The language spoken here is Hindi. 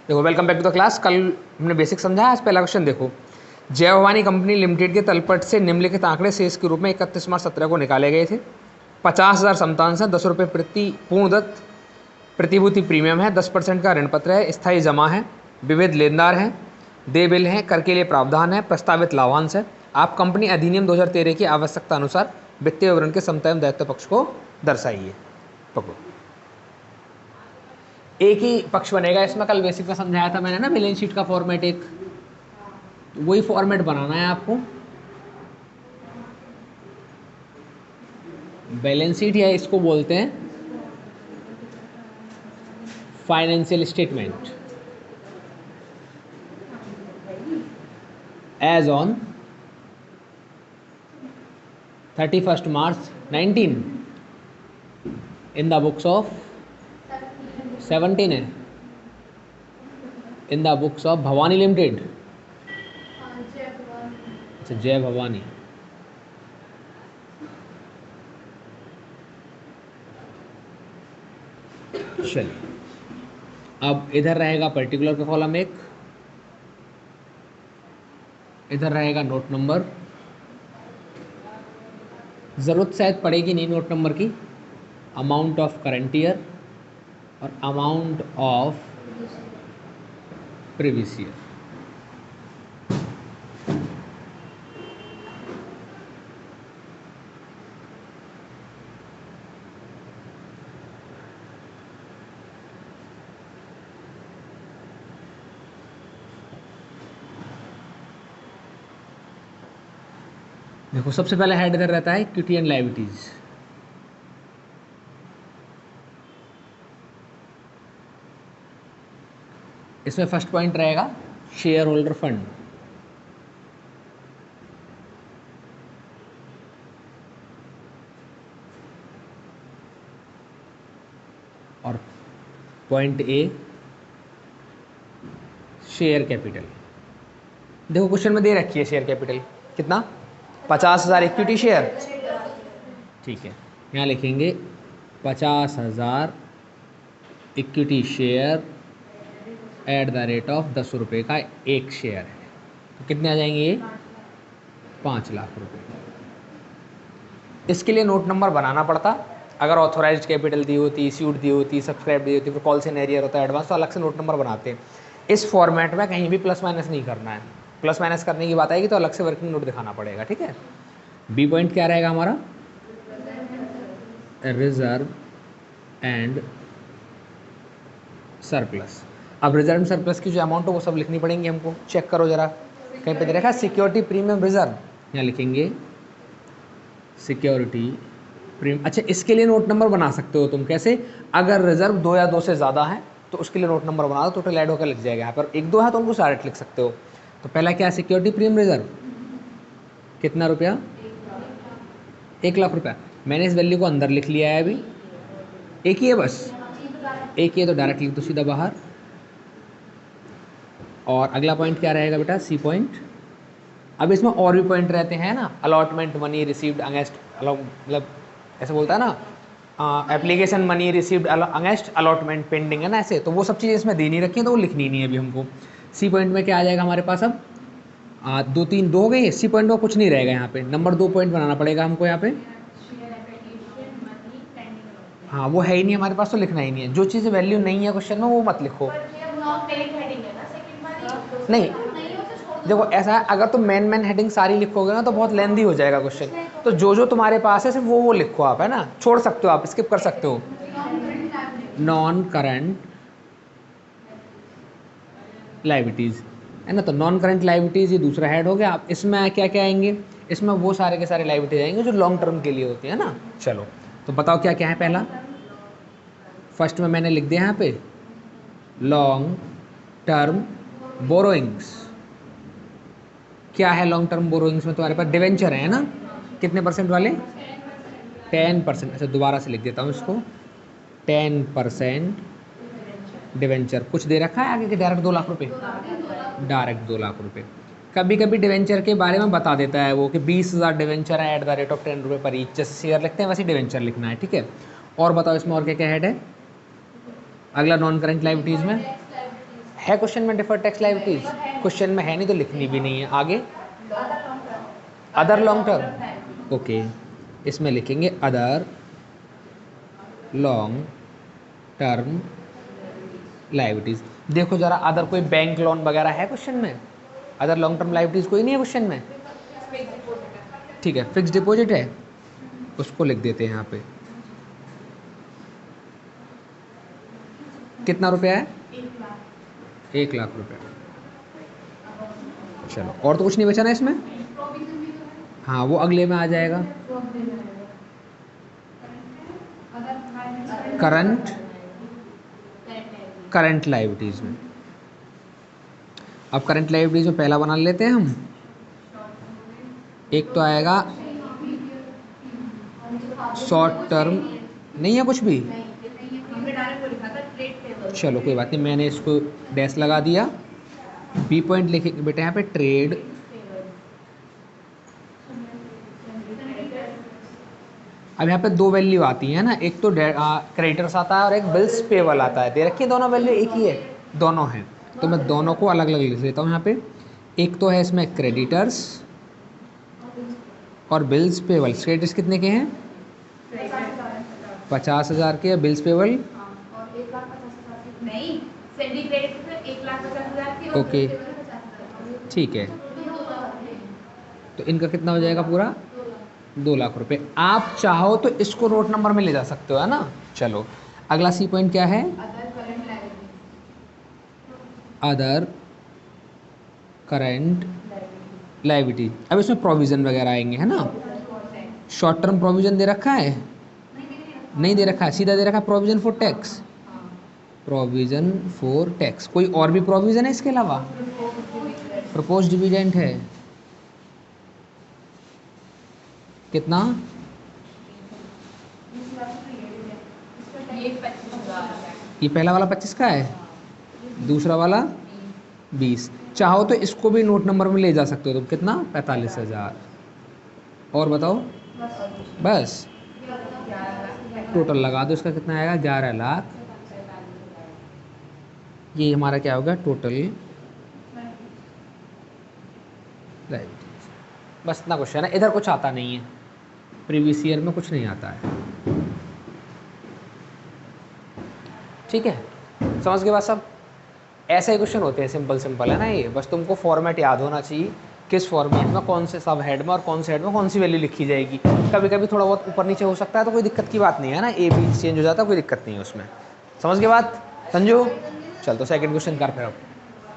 देखो welcome back to the class. कल हमने बेसिक समझा, आज पहला क्वेश्चन देखो। जय भवानी कंपनी लिमिटेड के तलपट से निम्नलिखित आंकड़े शेष के रूप में 31 मार्च 17 को निकाले गए थे। 50,000 समतांश है, 10 रुपये प्रति पूर्णदत्त प्रतिभूति प्रीमियम है, 10% का ऋण पत्र है, स्थायी जमा है, विविध लेनदार हैं, दे बिल हैं, कर के लिए प्रावधान है, प्रस्तावित लाभांश है। आप कंपनी अधिनियम 2013 की आवश्यकता अनुसार वित्तीय विवरण के समता एवं दायित्व पक्ष को दर्शाइए। पकड़ो, एक ही पक्ष बनेगा इसमें। कल बेसिक में समझाया था मैंने ना, बैलेंस शीट का फॉर्मेट, एक वही फॉर्मेट बनाना है आपको। बैलेंस शीट या इसको बोलते हैं financial statement as on 31 March 19 in the books of 17 है in the books of Bhavani limited. अच्छा, जय भवानी। चलिए, अब इधर रहेगा पर्टिकुलर का कॉलम एक, इधर रहेगा नोट नंबर। ज़रूरत शायद पड़ेगी नहीं नोट नंबर की। अमाउंट ऑफ करंट ईयर और अमाउंट ऑफ प्रीवियस ईयर। देखो, सबसे पहले हेड इधर रहता है इक्विटी एंड लायबिलिटीज। इसमें फर्स्ट पॉइंट रहेगा शेयर होल्डर फंड। और पॉइंट ए शेयर कैपिटल। देखो क्वेश्चन में दे रखी है शेयर कैपिटल कितना, 50,000 इक्विटी शेयर। ठीक है, यहाँ लिखेंगे 50,000 equity share at the rate of 10 रुपये का एक शेयर है। तो कितने आ जाएंगे ये? 5 लाख रुपए। इसके लिए नोट नंबर बनाना पड़ता। अगर ऑथोराइज्ड कैपिटल दी होती, इश्यूड दी होती, सब्सक्राइब दी होती, फिर कॉल से एरियर होता है एडवांस, तो अलग से नोट नंबर बनाते हैं। इस फॉर्मेट में कहीं भी प्लस माइनस नहीं करना है। प्लस माइनस करने की बात आएगी तो अलग से वर्किंग नोट दिखाना पड़ेगा। ठीक है, बी पॉइंट क्या रहेगा हमारा? Reserve and surplus. अब रिजर्व एंड सरप्लस की जो अमाउंट है वो सब लिखनी पड़ेंगी हमको। चेक करो जरा, कहीं पे दे रखा है सिक्योरिटी प्रीमियम रिजर्व, यहाँ लिखेंगे सिक्योरिटी प्रीमियम। अच्छा, इसके लिए नोट नंबर बना सकते हो तुम। कैसे? अगर रिजर्व 2 या 2 से ज़्यादा है तो उसके लिए नोट नंबर बना दो, टोटल ऐड होकर लिख जाएगा। यहाँ पर 1-2 है तो उनको डायरेक्ट लिख सकते हो। तो पहला क्या है? Security premium reserve. कितना रुपया? 1 लाख रुपया। मैंने इस वैल्यू को अंदर लिख लिया है। अभी एक ही है, बस एक ही है, तो डायरेक्ट लिख दो सीधा बाहर। और अगला पॉइंट क्या रहेगा बेटा? C point. अब इसमें और भी पॉइंट रहते हैं ना, अलॉटमेंट मनी रिसीव्ड अगेंस्ट, मतलब ऐसे बोलता है ना, application money received against allotment pending है ना, ऐसे। तो वो सब चीज़ें इसमें देनी रखी हैं, तो वो लिखनी नहीं है अभी हमको। सी पॉइंट में क्या आ जाएगा हमारे पास? अब 2 हो गई। सी पॉइंट में कुछ नहीं रहेगा यहाँ पे। नंबर 2 पॉइंट बनाना पड़ेगा हमको यहाँ पे। हाँ, वो है ही नहीं हमारे पास, तो लिखना ही नहीं है। जो चीज़ वैल्यू नहीं है क्वेश्चन में वो मत लिखो। नहीं, देखो ऐसा है, अगर तुम मेन हेडिंग सारी लिखोगे ना तो बहुत लेंदी हो जाएगा क्वेश्चन। तो जो जो तुम्हारे पास है सिर्फ वो लिखो आप, है ना। छोड़ सकते हो आप, स्किप कर सकते हो। नॉन करंट लायबिलिटीज है ना, तो नॉन करंट लायबिलिटीज ये दूसरा हेड हो गया। आप इसमें क्या क्या आएंगे? इसमें वो सारे के सारे लायबिलिटीज आएंगे जो लॉन्ग टर्म के लिए होती है ना। चलो, तो बताओ क्या क्या है। पहला, फर्स्ट में मैंने लिख दिया यहाँ पे लॉन्ग टर्म बोरोइंग्स। क्या है लॉन्ग टर्म बोरोइंग्स में? तुम्हारे पास डिवेंचर है ना, कितने परसेंट वाले? 10%। अच्छा, दोबारा से लिख देता हूँ इसको, 10% डिवेंचर। कुछ दे रखा है आगे कि डायरेक्ट 2 लाख रुपए? डायरेक्ट 2 लाख रुपए। कभी कभी डिवेंचर के बारे में बता देता है वो कि 20,000 डिवेंचर है एट द रेट ऑफ 10 रुपये पर ईच। जैसे शेयर लिखते हैं वैसे डिवेंचर लिखना है। ठीक है, और बताओ इसमें और क्या क्या हेड है? अगला नॉन करंट लायबिलिटीज में है क्वेश्चन में डिफर्ड टैक्स लायबिलिटीज? क्वेश्चन में है नहीं तो लिखनी भी नहीं है। आगे अदर लॉन्ग टर्म, ओके, इसमें लिखेंगे अदर लॉन्ग टर्म लायबिलिटीज। देखो जरा, अदर कोई बैंक लोन वगैरह है क्वेश्चन में? अदर लॉन्ग टर्म लायबिलिटीज कोई नहीं है क्वेश्चन में। ठीक है, फिक्स डिपॉजिट है, उसको लिख देते हैं यहाँ पे। कितना रुपया है? 1,00,000 रुपया। चलो, और तो कुछ नहीं बचा ना इसमें? हाँ, वो अगले में आ जाएगा। करंट लायबिलिटीज में। अब करंट लायबिलिटीज में पहला बना लेते हैं हम। एक तो आएगा शॉर्ट टर्म, नहीं है कुछ भी, चलो कोई बात नहीं, मैंने इसको डैश लगा दिया। बी पॉइंट लिखेंगे बेटा यहाँ पे ट्रेड अब यहाँ पे दो वैल्यू आती है ना, एक तो क्रेडिटर्स आता है और एक बिल्स पेबल आता है। दे रखी है दोनों वैल्यू एक ही है, दोनों हैं, तो मैं दोनों को अलग अलग लिख लेता हूँ यहाँ पे। एक तो है इसमें क्रेडिटर्स और बिल्स पेबल। क्रेडिटर्स कितने के हैं? 50,000 के। बिल्स पेबल ओके, ठीक है, तो इनका कितना हो जाएगा पूरा? 2,00,000 रुपये। आप चाहो तो इसको नोट नंबर में ले जा सकते हो, है ना। चलो, अगला सी पॉइंट क्या है? Other current liability. अब इसमें प्रोविजन वगैरह आएंगे, है ना। शॉर्ट टर्म प्रोविजन दे रखा है? नहीं दे रखा है, सीधा दे रखा है provision for tax. Provision for tax. कोई और भी प्रोविजन है इसके अलावा? प्रपोज डिविडेंड है, कितना? ये पहला वाला 25 का है, दूसरा वाला 20। चाहो तो इसको भी नोट नंबर में ले जा सकते हो। तो कितना? 45,000। और बताओ, बस टोटल लगा दो, इसका कितना आएगा? 11,00,000। ये हमारा क्या होगा? Total liabilities. बस इतना क्वेश्चन है, इधर कुछ आता नहीं है, प्रीवियस ईयर में कुछ नहीं आता है। ठीक है, समझ गए बात सब? ऐसे ही क्वेश्चन होते हैं, सिंपल सिंपल, है ना ये। बस तुमको फॉर्मेट याद होना चाहिए, किस फॉर्मेट में कौन से सब हेड में और कौन से हेड में कौन सी वैल्यू लिखी जाएगी। कभी कभी थोड़ा बहुत ऊपर नीचे हो सकता है, तो कोई दिक्कत की बात नहीं है ना, ए बी चेंज हो जाता है, कोई दिक्कत नहीं है उसमें। समझ गए बात संजू? चल, तो सेकंड क्वेश्चन कर फिर अब।